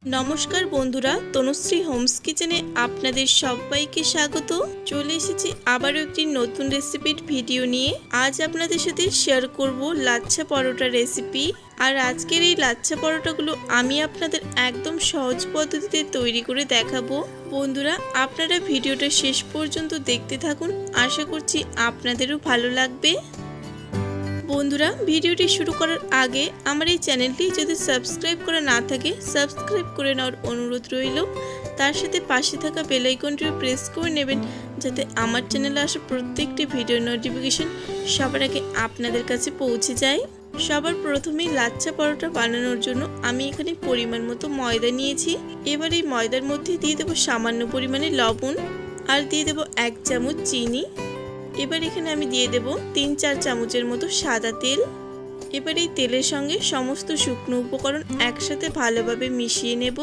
নমস্কার বন্ধুরা, তনুশ্রী হোমস কিচেনে আপনাদের সবাইকে স্বাগত। চলে এসেছি আবারও একটি নতুন রেসিপির ভিডিও নিয়ে। আজ আপনাদের সাথে শেয়ার করব লাচ্ছা পরোটা রেসিপি। আর আজকের এই লাচ্ছা পরোটাগুলো আমি আপনাদের একদম সহজ পদ্ধতিতে তৈরি করে দেখাবো। বন্ধুরা, আপনারা ভিডিওটা শেষ পর্যন্ত দেখতে থাকুন, আশা করছি আপনাদেরও ভালো লাগবে। বন্ধুরা, ভিডিওটি শুরু করার আগে আমার এই চ্যানেলটি যদি সাবস্ক্রাইব করা না থাকে সাবস্ক্রাইব করে নেওয়ার অনুরোধ রইল। তার সাথে পাশে থাকা বেল আইকনটিও প্রেস করে নেবেন, যাতে আমার চ্যানেলে আসা প্রত্যেকটি ভিডিওর নোটিফিকেশন সবার আগে আপনাদের কাছে পৌঁছে যায়। সবার প্রথমেই লাচ্ছা পরোটা বানানোর জন্য আমি এখানে পরিমাণ মতো ময়দা নিয়েছি। এবার এই ময়দার মধ্যে দিয়ে দেবো সামান্য পরিমাণে লবণ আর দিয়ে দেবো 1 চামচ চিনি। এবার এখানে আমি দিয়ে দেব 3-4 চামচের মতো সাদা তেল। এবার এই তেলের সঙ্গে সমস্ত শুকনো উপকরণ একসাথে ভালোভাবে মিশিয়ে নেব।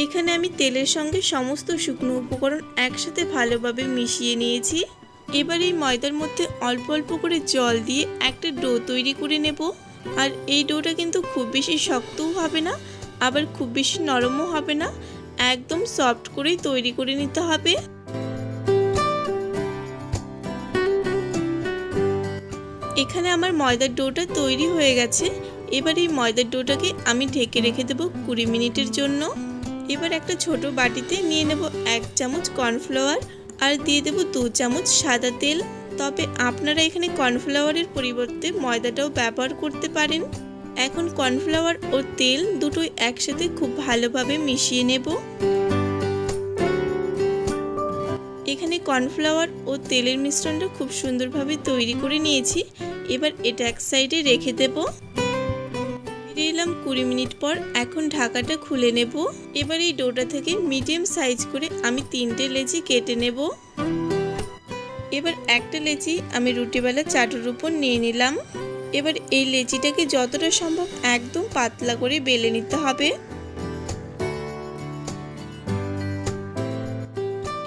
এখানে আমি তেলের সঙ্গে সমস্ত শুকনো উপকরণ একসাথে ভালোভাবে মিশিয়ে নিয়েছি। এবার এই ময়দার মধ্যে অল্প অল্প করে জল দিয়ে একটা ডো তৈরি করে নেব। আর এই ডোটা কিন্তু খুব বেশি শক্তও হবে না, আবার খুব বেশি নরমও হবে না, একদম সফট করেই তৈরি করে নিতে হবে। এখানে আমার ময়দার ডোটা তৈরি হয়ে গেছে। এবার এই ময়দার ডোটাকে আমি ঢেকে রেখে দেব 20 মিনিটের জন্য। এবার একটা ছোট বাটিতে নিয়ে নেব 1 চামচ কর্নফ্লাওয়ার আর দিয়ে দেব 2 চামচ সাদা তেল। তবে আপনারা এখানে কর্নফ্লাওয়ারের পরিবর্তে ময়দাটাও ব্যবহার করতে পারেন। এখন কর্নফ্লাওয়ার ও তেল দুটোই একসাথে খুব ভালোভাবে মিশিয়ে নেব। এখানে কর্নফ্লাওয়ার ও তেলের মিশ্রণটা খুব সুন্দরভাবে তৈরি করে নিয়েছি। এবার এটা এক সাইডে রেখে দেব। ফিরে এলাম 20 মিনিট পর। এখন ঢাকাটা খুলে নেব। এবার এই ডোটা থেকে মিডিয়াম সাইজ করে আমি 3টে লেচি কেটে নেব। এবার একটা লেচি আমি রুটিবেলা চাটুর উপর নিয়ে নিলাম। এবার এই লেচিটাকে যতটা সম্ভব একদম পাতলা করে বেলে নিতে হবে।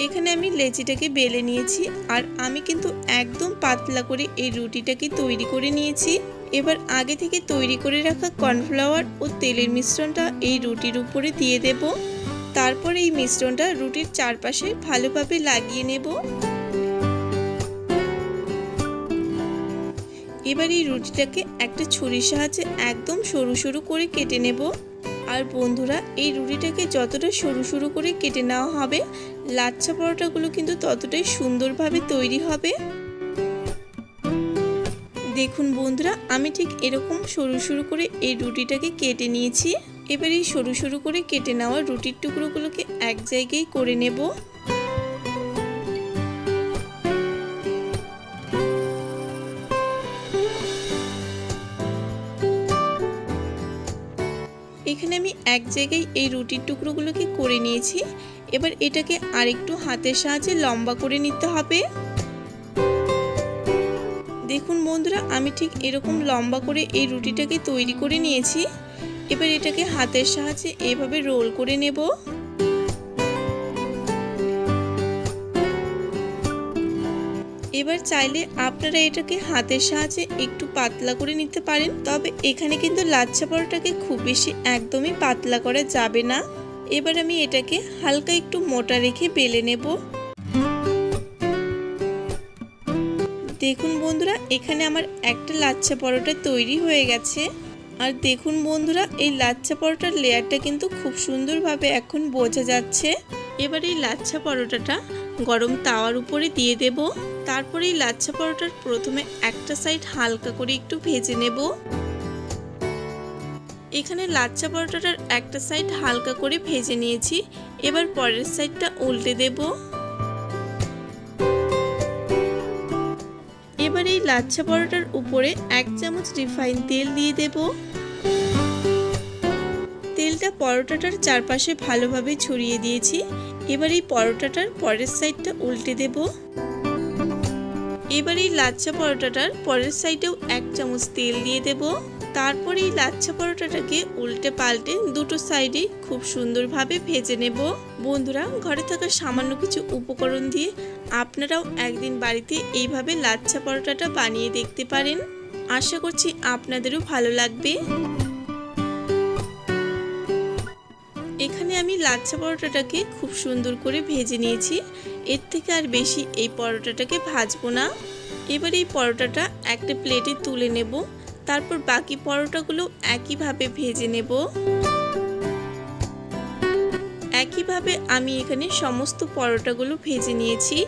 এখানে আমি লেচিটাকে বেলে নিয়েছি আর আমি কিন্তু একদম পাতলা করে এই রুটিটাকে তৈরি করে নিয়েছি। এবার আগে থেকে তৈরি করে রাখা কর্নফ্লাওয়ার ও তেলের মিশ্রণটা এই রুটির উপরে দিয়ে দেব। তারপর এই মিশ্রণটা রুটির চারপাশে ভালোভাবে লাগিয়ে নেব। এবার এই রুটিটাকে একটা ছুরির সাহায্যে একদম সরু সরু করে কেটে নেব। আর বন্ধুরা, এই রুটিটাকে যতটা সরু সরু করে কেটে নেওয়া হবে লাচ্ছা পরোটাগুলো কিন্তু ততটাই সুন্দরভাবে তৈরি হবে। দেখুন বন্ধুরা, আমি ঠিক এরকম সরু সরু করে এই রুটিটাকে কেটে নিয়েছি। এবার এই সরু সরু করে কেটে নেওয়া রুটির টুকরোগুলোকে এক জায়গায় করে নেব। এখানে আমি এক জায়গায় এই রুটির টুকরোগুলোকে করে নিয়েছি। এবার এটাকে আরেকটু হাতের সাহায্যে লম্বা করে নিতে হবে। দেখুন বন্ধুরা, আমি ঠিক এরকম লম্বা করে এই রুটিটাকে তৈরি করে নিয়েছি। এবার এটাকে হাতের সাহায্যে এইভাবে রোল করে নেব। এবার চাইলে আপনারা এটাকে হাতের সাহায্যে একটু পাতলা করে নিতে পারেন, তবে এখানে কিন্তু লাচ্ছা পরোটাকে খুব বেশি একদমই পাতলা করা যাবে না। এবার আমি এটাকে হালকা একটু মোটা রেখে বেলে নেব। দেখুন বন্ধুরা, এখানে আমার একটা লাচ্ছা পরোটা তৈরি হয়ে গেছে। আর দেখুন বন্ধুরা, এই লাচ্ছা পরোটার লেয়ারটা কিন্তু খুব সুন্দরভাবে এখন বোঝা যাচ্ছে। এবার এই লাচ্ছা পরোটাটা গরম তাওয়ার উপরে দিয়ে দেব। তারপরে এই লাচ্ছা পরোটার প্রথমে একটা সাইড হালকা করে একটু ভেজে নেব। এখানে লাচ্ছা পরোটাটার একটা সাইড হালকা করে ভেজে নিয়েছি। এবার পরের সাইডটা উল্টে দেব। এবার এই লাচ্ছা পরোটার উপরে 1 চামচ রিফাইন তেল দিয়ে দেব। তেলটা পরোটাটার চারপাশে ভালোভাবে ছড়িয়ে দিয়েছি। এবার এই পরোটাটার পরের সাইডটা উল্টে দেব। এবার এই লাচ্ছা পরোটাটার পরের সাইডেও 1 চামচ তেল দিয়ে দেব। তারপরে এই লাচ্ছা পরোটাটাকে উল্টে পাল্টে দুটো সাইডে খুব সুন্দরভাবে ভেজে নেব। বন্ধুরা, ঘরে থাকা সামান্য কিছু উপকরণ দিয়ে আপনারাও একদিন বাড়িতে এইভাবে লাচ্ছা পরোটাটা বানিয়ে দেখতে পারেন। আশা করছি আপনাদেরও ভালো লাগবে। এখানে আমি লাচ্ছা পরোটাটাকে খুব সুন্দর করে ভেজে নিয়েছি। এর থেকে আর বেশি এই পরোটাটাকে ভাজবো না। এবার এই পরোটাটা একটা প্লেটে তুলে নেব। তারপর বাকি পরোটাগুলো একইভাবে ভেজে নেব। একইভাবে আমি এখানে সমস্ত পরোটাগুলো ভেজে নিয়েছি।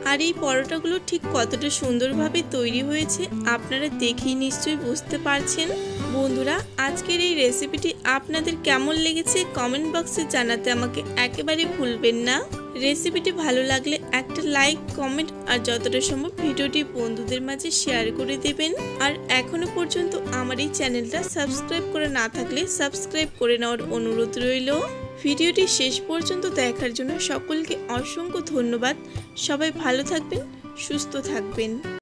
আর এই পরোটাগুলো ঠিক কতটা সুন্দরভাবে তৈরি হয়েছে আপনারা দেখেই নিশ্চয়ই বুঝতে পারছেন। বন্ধুরা, আজকের এই রেসিপিটি আপনাদের কেমন লেগেছে কমেন্ট বক্সে জানাতে আমাকে একেবারে ভুলবেন না। রেসিপিটি ভালো লাগলে একটা লাইক, কমেন্ট আর যতটা সম্ভব ভিডিওটি বন্ধুদের মাঝে শেয়ার করে দেবেন। আর এখনো পর্যন্ত আমার এই চ্যানেলটা সাবস্ক্রাইব করে না থাকলে সাবস্ক্রাইব করে নেওয়ার অনুরোধ রইল। ভিডিওটি শেষ পর্যন্ত দেখার জন্য সকলকে অসংখ্য ধন্যবাদ। সবাই ভালো থাকবেন, সুস্থ থাকবেন।